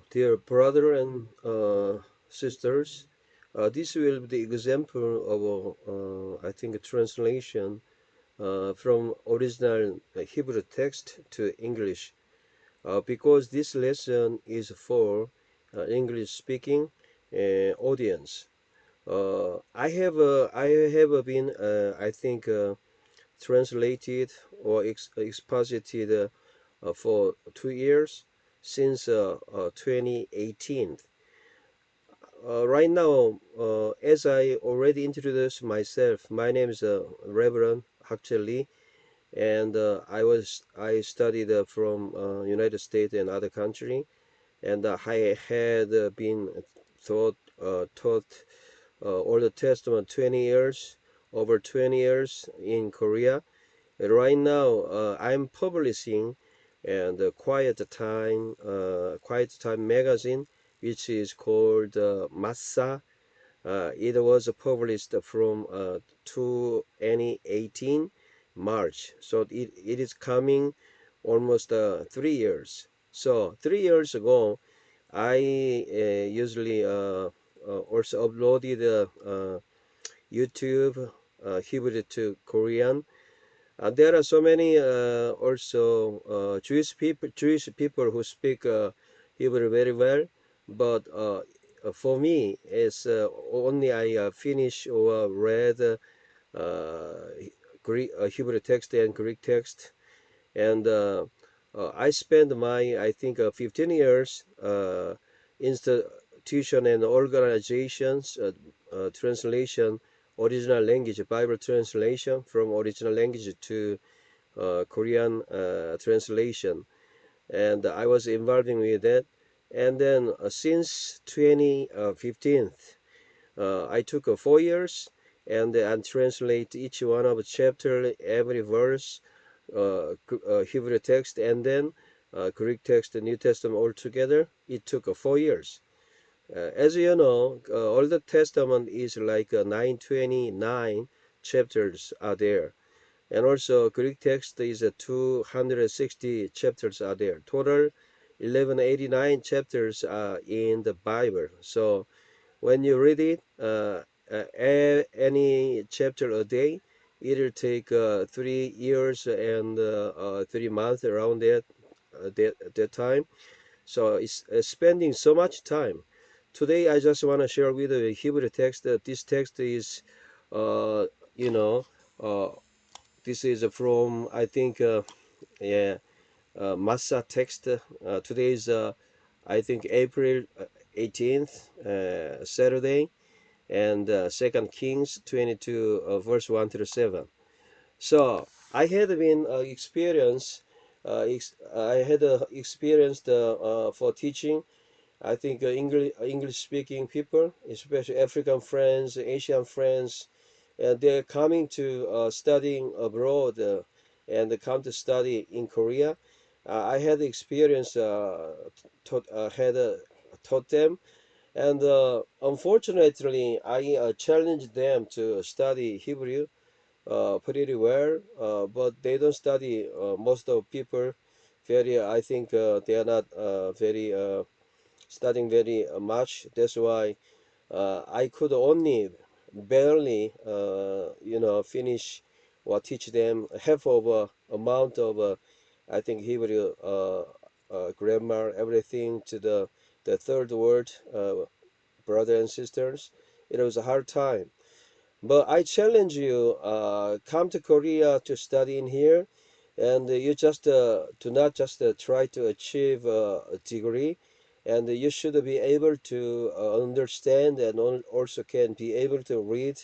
Dear brother and sisters, this will be the example of I think a translation from original Hebrew text to English, because this lesson is for English speaking audience. I have been I think translated or exposited for 2 years since 2018. Right now, as I already introduced myself, my name is Reverend Hakjae Lee, and I studied from United States and other country, and I had been taught Old Testament 20 years, over 20 years in Korea. Right now, I'm publishing and Quiet Time magazine, which is called Massa. It was published from 2018 March, so it is coming almost 3 years. So 3 years ago, I usually also uploaded YouTube Hebrew to Korean. There are so many also Jewish people who speak Hebrew very well, but for me, it's only I finish or read Greek Hebrew text and Greek text, and I spent my I think 15 years institution and organizations translation original language Bible translation from original language to Korean translation, and I was involving with that. And then since 2015, I took 4 years and translate each one of the chapter, every verse, Hebrew text, and then Greek text, the New Testament all together. It took 4 years. As you know, Old Testament is like 929 chapters are there. And also Greek text is 260 chapters are there. Total 1189 chapters are in the Bible. So when you read it, any chapter a day, it'll take 3 years and 3 months around that time. So it's spending so much time. Today I just want to share with you the Hebrew text. This text is, uh, you know, uh, this is from I think yeah Massa text. Today is I think April 18th, Saturday, and Second Kings 22 verse 1 to 7. So I had been I had experienced for teaching. I think English speaking people, especially African friends, Asian friends, they're coming to studying abroad and come to study in Korea. I had experience had taught them, and unfortunately, I challenged them to study Hebrew pretty well, but they don't study. Most of people very, I think they are not very studying very much. That's why I could only barely, finish or teach them half of amount of, I think Hebrew grammar, everything to the third word, brothers and sisters. It was a hard time. But I challenge you, come to Korea to study in here, and you just do not just try to achieve a degree, and you should be able to understand and also can be able to read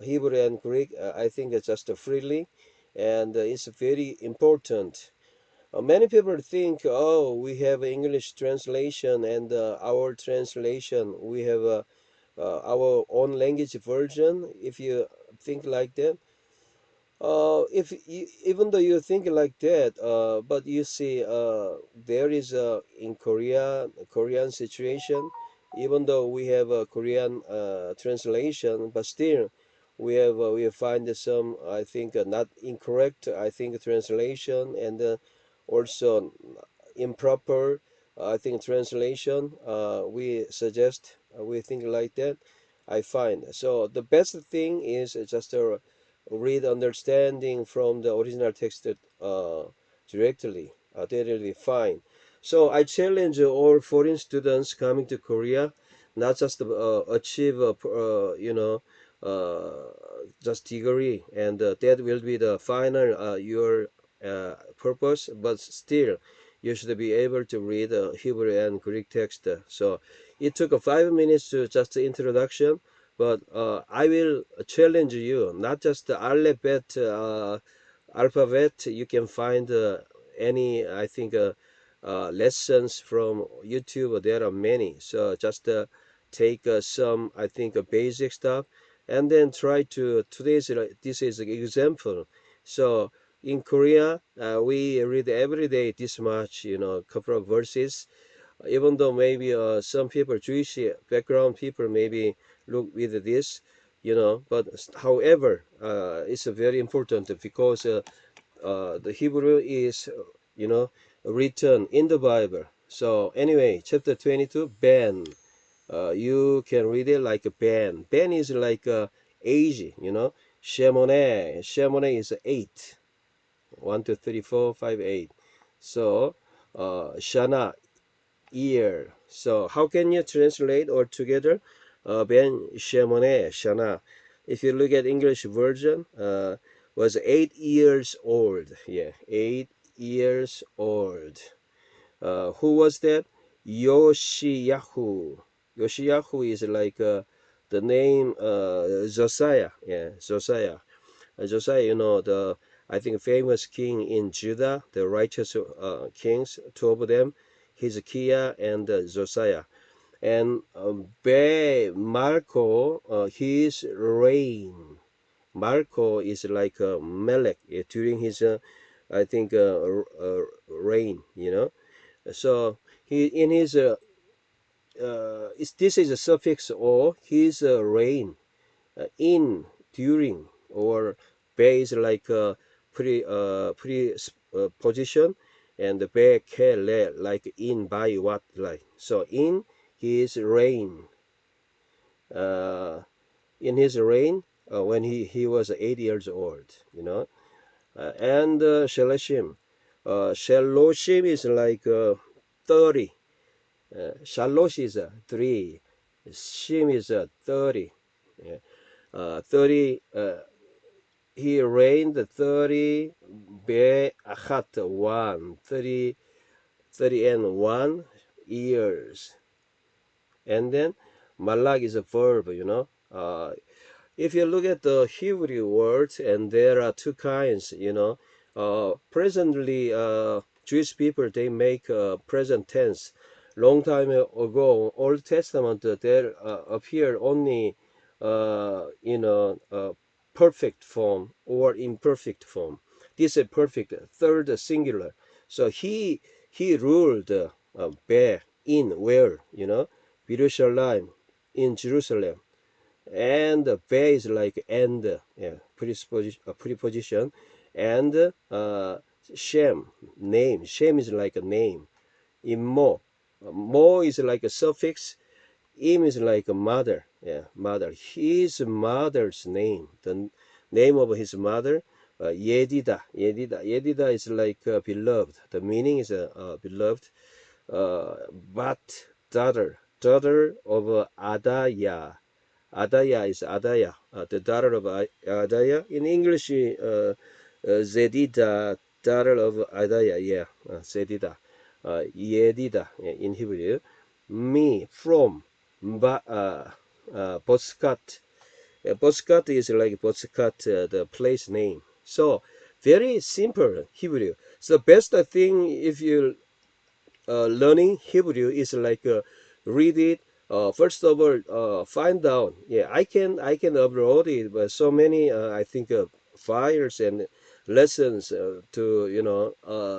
Hebrew and Greek. I think it's just freely, and it's very important. Many people think, oh, we have English translation and our translation, we have our own language version. If you think like that, if you, even though you think like that, but you see, there is in Korean situation. Even though we have a Korean translation, but still we find some I think not incorrect I think translation and also improper I think translation, we suggest, we think like that, I find. So the best thing is just read understanding from the original text directly. That will be fine. So I challenge all foreign students coming to Korea, not just achieve, just degree, and that will be the final your purpose, but still you should be able to read Hebrew and Greek text. So it took 5 minutes to just the introduction, but I will challenge you, not just the alphabet. You can find any, I think, lessons from YouTube. There are many. So just take some, I think, basic stuff, and then try to, this is an example. So in Korea, we read every day this much, couple of verses. Even though maybe some people, Jewish background people, maybe look with this, but however, it's very important because the Hebrew is, written in the Bible. So anyway, chapter 22, Ben. You can read it like a Ben. Ben is like age, Shemone. Shemone is 8. 1, 2, 3, 4, 5, 8. So, Shana, year. So, how can you translate all together? Ben Shemone, Shana. If you look at English version, was 8 years old. Yeah, 8 years old. Who was that? Yoshiyahu. Yoshiyahu is like the name Josiah. Yeah, Josiah. Josiah, the, I think, famous king in Judah, the righteous kings, two of them, Hezekiah and Josiah. And Marco, his reign. Marco is like Melech during his, I think, reign. So he in his this is a suffix or his reign, in, during, or be is like pre position, and be kele like in, by, what, like. So in his reign, uh, when he was 8 years old, and Shalashim. Shaloshim is like 30. Shalosh is 3. Shim is 30. Yeah. 30. He reigned 30. Be achat 1. 30. 30 and 1 years. And then Malak is a verb. If you look at the Hebrew words, and there are two kinds, presently, Jewish people, they make present tense. Long time ago, Old Testament, there appear only, perfect form or imperfect form. This is perfect, third singular. So he ruled where, in, where, Jerusalem, in Jerusalem. And be is like and, yeah, preposition, and shem, name. Shem is like a name. Immo, mo is like a suffix. Im is like a mother, yeah, mother. His mother's name, the name of his mother, Yedida is like beloved. The meaning is beloved. But daughter of Adaya. Adaya is Adaya, the daughter of Adaya. In English, Zedida, daughter of Adaya, yeah, Zedida. Yedida, yeah, in Hebrew. Me, from, Boskat. Boskat is like Boskat, the place name. So, very simple Hebrew. So, best thing if you learning Hebrew is like read it. First of all, find out. Yeah, I can upload it, but so many I think files and lessons to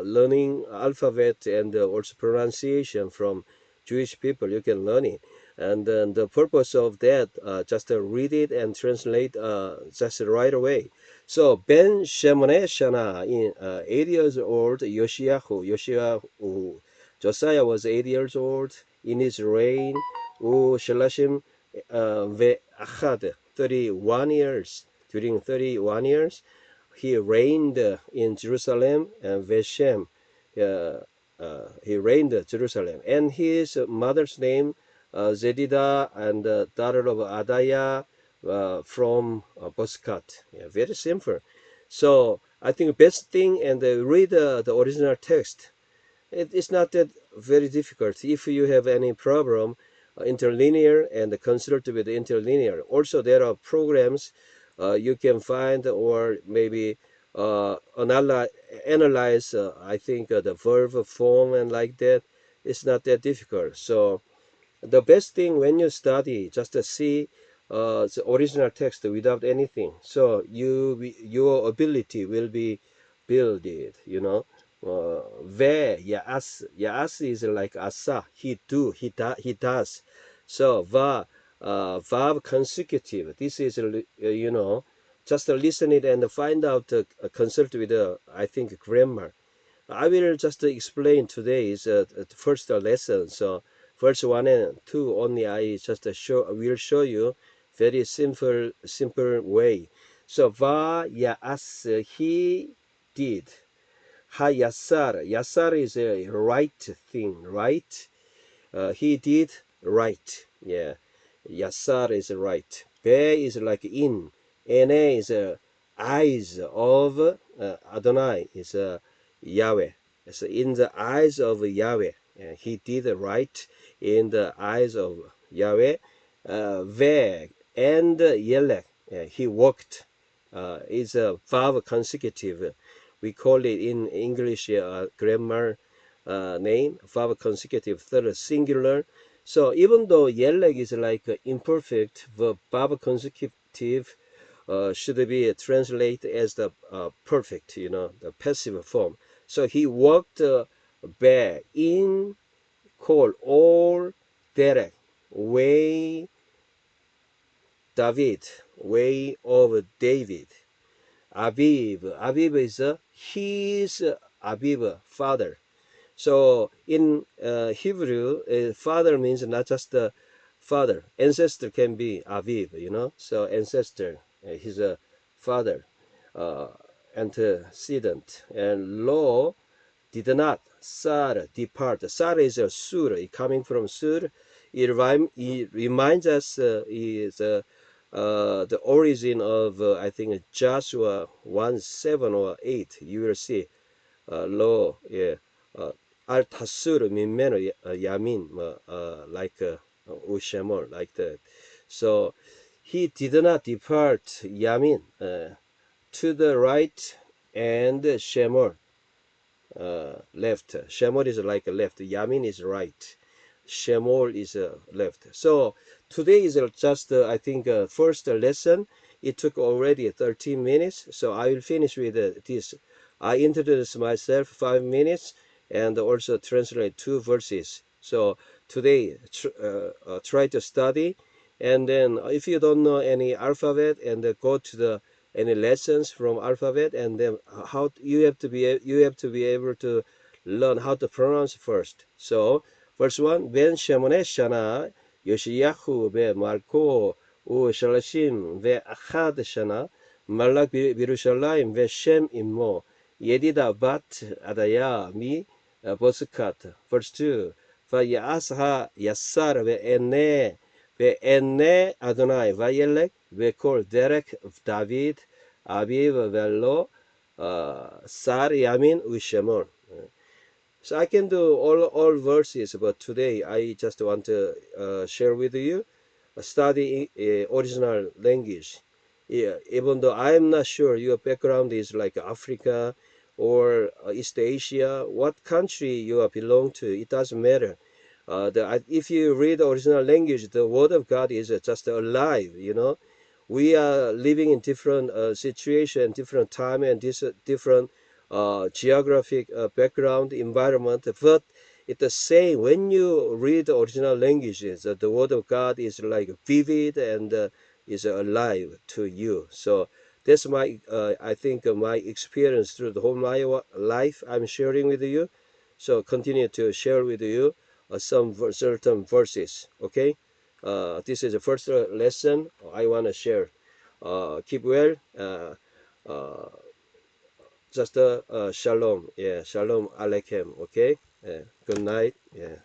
learning alphabet and also pronunciation from Jewish people. You can learn it, and then the purpose of that just read it and translate just right away. So Ben Shemoneh Shana, in 8 years old, Yoshiyahu Josiah was 8 years old. In his reign, Shalashim ve'achad, 31 years. During 31 years, he reigned in Jerusalem, and Veshem, he reigned Jerusalem. And his mother's name, Zedidah, and daughter of Adaiah, from Boscat. Yeah, very simple. So I think best thing, and read the original text. It's not that very difficult. If you have any problem, interlinear, and consult with interlinear. Also, there are programs you can find, or maybe analyze, I think, the verb form and like that. It's not that difficult. So the best thing when you study, just to see the original text without anything. So your ability will be builded, you know. Ve yaas is like asa, he does. So verb consecutive. This is you know, just listen it and find out, consult with I think grammar. I will just explain today's first lesson. So first 1 and 2 only I just will show you very simple way. So va yaas, he did. Ha yasar is a right thing, right? He did right. Yeah, yasar is right. Be is like in. Ene is eyes of Adonai, is Yahweh. So in the eyes of Yahweh, he did right in the eyes of Yahweh. Ve and Yelek, he walked, is a verb consecutive. We call it in English grammar name, verb consecutive, third singular. So even though Yelek is like imperfect, verb consecutive should be translated as the perfect, you know, the passive form. So he walked back in, call all Derek, way David, way of David. Aviv is his Aviv, father. So in Hebrew, father means not just the father. Ancestor can be Aviv, you know. So ancestor, his father, uh, antecedent. And Lo did not, Sar, depart. Sar is a sur, coming from sur. It reminds us is the origin of, I think, Joshua 1:7 or 8. You will see. Lo, yeah. Al tasur minmeno yamin, like ushemor, like that. So he did not depart yamin, to the right, and shemor, left. Shemor is like left. Yamin is right. Shemor is left. So today is just, I think, first lesson. It took already 13 minutes. So I will finish with this. I introduce myself 5 minutes and also translate 2 verses. So today, try to study. And then if you don't know any alphabet, and go to the any lessons from alphabet, and then how you have to be able to learn how to pronounce first. So first one, ben shemone shana yoshiyahu be malko u shalashim ve achad shana malak birushalayim ve shem immo yedida bat adaya mi boskat. Verse 2, vayasha yassar ve enne Adonai vayelek ve kol derek David Aviv vello sar yamin ushemor. So I can do all verses, but today I just want to share with you, study original language. Yeah, even though I'm not sure your background is like Africa or East Asia, what country you belong to, it doesn't matter. If you read the original language, the word of God is just alive, you know. We are living in different situation, different time, and different geographic background, environment, but it's the same. When you read the original languages, the word of God is like vivid and is alive to you. So that's my, I think, my experience through the whole my life I'm sharing with you. So continue to share with you some certain verses. Okay, this is the first lesson I want to share. Keep well. Uh, just shalom. Yeah, shalom aleichem. Okay. Good night. Yeah.